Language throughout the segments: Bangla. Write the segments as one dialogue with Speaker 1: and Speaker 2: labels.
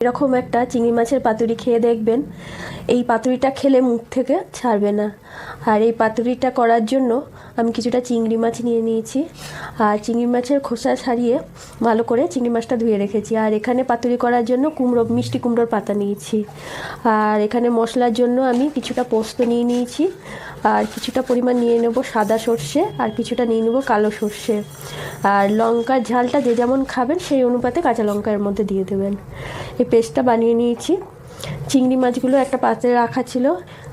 Speaker 1: এরকম একটা চিংড়ি মাছের পাতুরি খেয়ে দেখবেন, এই পাতুরিটা খেলে মুখ থেকে ছাড়বে না। আর এই পাতুরিটা করার জন্য আমি কিছুটা চিংড়ি মাছ নিয়ে নিয়েছি, আর চিংড়ি মাছের খোসা ছাড়িয়ে ভালো করে চিংড়ি মাছটা ধুয়ে রেখেছি। আর এখানে পাতুরি করার জন্য মিষ্টি কুমড়োর পাতা নিয়েছি। আর এখানে মশলার জন্য আমি কিছুটা পোস্ত নিয়ে নিয়েছি, আর কিছুটা পরিমাণ নিয়ে নেব সাদা সর্ষে, আর কিছুটা নিয়ে নেব কালো সর্ষে। আর লঙ্কার ঝালটা যে যেমন খাবেন সেই অনুপাতে কাঁচা লঙ্কা এর মধ্যে দিয়ে দেবেন। এই পেস্টটা বানিয়ে নিয়েছি। চিংড়ি মাছগুলো একটা পাত্রে রাখা ছিল,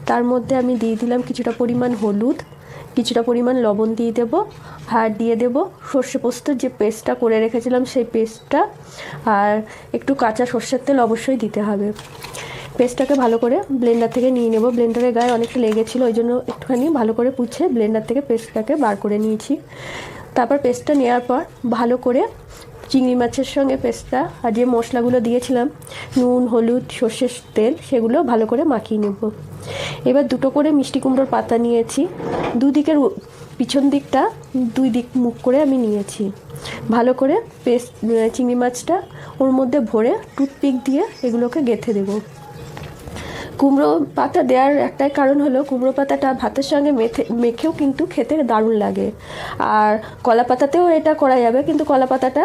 Speaker 1: তার মধ্যে আমি দিয়ে দিলাম কিছুটা পরিমাণ হলুদ, কিছুটা পরিমাণ লবণ দিয়ে দেব, আর দিয়ে দেব সর্ষে পোস্তর যে পেস্টটা করে রেখেছিলাম সেই পেস্টটা, আর একটু কাঁচা সর্ষের তেল অবশ্যই দিতে হবে। পেস্টটাকে ভালো করে ব্লেন্ডার থেকে নিয়ে নেব। ব্লেন্ডারের গায়ে অনেকটা লেগেছিলো, ওই জন্য একটুখানি ভালো করে পুছে ব্লেন্ডার থেকে পেস্টটাকে বার করে নিয়েছি। তারপর পেস্টটা নেওয়ার পর ভালো করে চিংড়ি মাছের সঙ্গে পেস্টটা আর যে মশলাগুলো দিয়েছিলাম, নুন, হলুদ, সর্ষের তেল, সেগুলো ভালো করে মাখিয়ে নেব। এবার দুটো করে মিষ্টি কুমড়োর পাতা নিয়েছি, দুদিকের পিছন দিকটা দুই দিক মুখ করে আমি নিয়েছি। ভালো করে চিংড়ি মাছটা ওর মধ্যে ভরে টুথপিক দিয়ে এগুলোকে গেঁথে দেবো। কুমড়ো পাতা দেওয়ার একটাই কারণ হলো কুমড়ো পাতাটা ভাতের সঙ্গে মেখেও কিন্তু খেতে দারুণ লাগে। আর কলা পাতাতেও এটা করা যাবে, কিন্তু কলা পাতাটা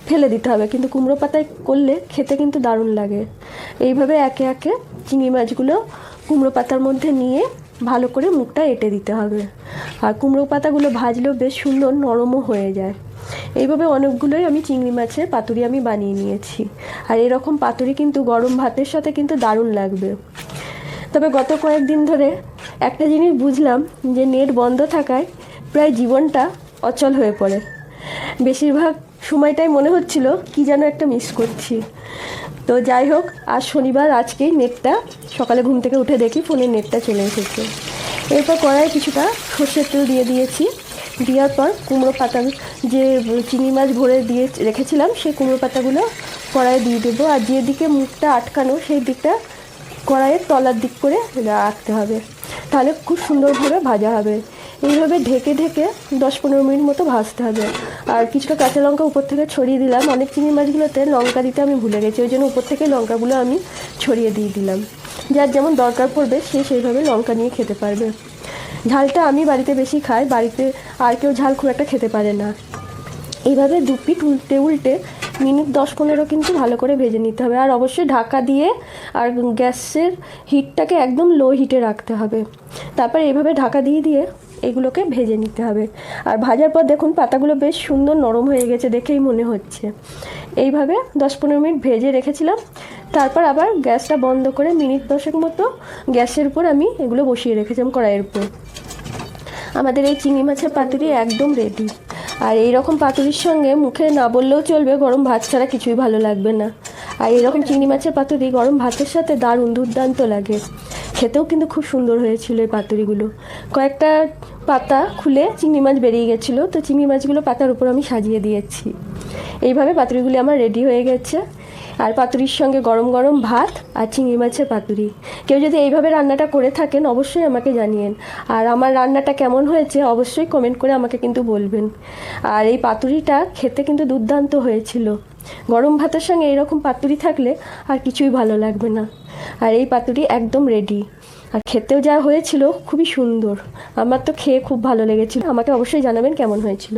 Speaker 1: ফেলে দিতে হবে, কিন্তু কুমড়ো পাতায় করলে খেতে কিন্তু দারুণ লাগে। এইভাবে একে একে চিংড়ি মাছগুলো কুমড়ো পাতার মধ্যে নিয়ে ভালো করে মুখটা এঁটে দিতে হবে। আর কুমড়ো পাতাগুলো ভাজলেও বেশ সুন্দর নরমও হয়ে যায়। এইভাবে অনেকগুলোই আমি চিংড়ি মাছের পাতুরি আমি বানিয়ে নিয়েছি। আর এরকম পাতুরি কিন্তু গরম ভাতের সাথে কিন্তু দারুণ লাগবে। তবে গত কয়েকদিন ধরে একটা জিনিস বুঝলাম, যে নেট বন্ধ থাকায় প্রায় জীবনটা অচল হয়ে পড়ে। বেশিরভাগ সময়টাই মনে হচ্ছিল কি যেন একটা মিস করছি। তো যাই হোক, আজ শনিবার, আজকেই নেটটা সকালে ঘুম থেকে উঠে দেখি ফোনের নেটটা চলে এসেছে। এরপর কড়াইয়ে কিছুটা সর্ষের তেল দিয়ে দিয়েছি। দেওয়ার পর কুমড়ো পাতা যে চিংড়ি মাছ ভরে দিয়ে রেখেছিলাম সেই কুমড়ো পাতাগুলো কড়াইয়ে দিয়ে দেবো। আর যেদিকে মুখটা আটকানো সেই দিকটা কড়াইয়ের তলার দিক করে রাখতে হবে, তাহলে খুব সুন্দরভাবে ভাজা হবে। এইভাবে ঢেকে ঢেকে 10-15 মিনিট মতো ভাজতে হবে। আর কিছুটা কাঁচা লঙ্কা উপর থেকে ছড়িয়ে দিলাম। অনেক চিংড়ি মাছগুলোতে লঙ্কা দিতে আমি ভুলে গেছি, ওই জন্য উপর থেকে লঙ্কাগুলো আমি ছড়িয়ে দিয়ে দিলাম। যার যেমন দরকার পড়বে সে সেইভাবে লঙ্কা নিয়ে খেতে পারবে। ঝালটা আমি বাড়িতে বেশি খাই, বাড়িতে আর কেউ ঝাল খুব একটা খেতে পারে না। এইভাবে দু পিঠ উল্টে উল্টে মিনিট 10-15 কিন্তু ভালো করে ভেজে নিতে হবে। আর অবশ্যই ঢাকা দিয়ে আর গ্যাসের হিটটাকে একদম লো হিটে রাখতে হবে। তারপর এইভাবে ঢাকা দিয়ে দিয়ে এগুলোকে ভেজে নিতে হবে। আর ভাজার পর দেখুন পাতাগুলো বেশ সুন্দর নরম হয়ে গেছে, দেখেই মনে হচ্ছে। এইভাবে 10-15 মিনিট ভেজে রেখেছিলাম। তারপর আবার গ্যাসটা বন্ধ করে মিনিট 10 মতো গ্যাসের উপর আমি এগুলো বসিয়ে রেখেছিলাম কড়াইয়ের উপর। আমাদের এই চিংড়ি মাছের পাতুরি একদম রেডি। আর এইরকম পাতুরির সঙ্গে মুখে না বললেও চলবে, গরম ভাত ছাড়া কিছুই ভালো লাগবে না। আর এইরকম চিংড়ি মাছের পাতুরি গরম ভাতের সাথে দারুণ দুর্দান্ত লাগে। খেতেও কিন্তু খুব সুন্দর হয়েছিল এই পাতুরিগুলো। কয়েকটা পাতা খুলে চিংড়ি মাছ বেরিয়ে গেছিলো, তো চিংড়ি মাছগুলো পাতার উপর আমি সাজিয়ে দিয়েছি। এইভাবে পাতুরিগুলি আমার রেডি হয়ে গেছে। আর পাতুরির সঙ্গে গরম গরম ভাত আর চিংড়ি মাছের পাতুরি। কেউ যদি এইভাবে রান্নাটা করে থাকেন অবশ্যই আমাকে জানিয়েন। আর আমার রান্নাটা কেমন হয়েছে অবশ্যই কমেন্ট করে আমাকে কিন্তু বলবেন। আর এই পাতুরিটা খেতে কিন্তু দুর্দান্ত হয়েছিল। গরম ভাতের সঙ্গে এইরকম পাতুরি থাকলে আর কিছুই ভালো লাগবে না। আর এই পাতুরি একদম রেডি। আর খেতেও যা হয়েছিল খুবই সুন্দর। আমার তো খেয়ে খুব ভালো লেগেছিল। আমাকে অবশ্যই জানাবেন কেমন হয়েছিল।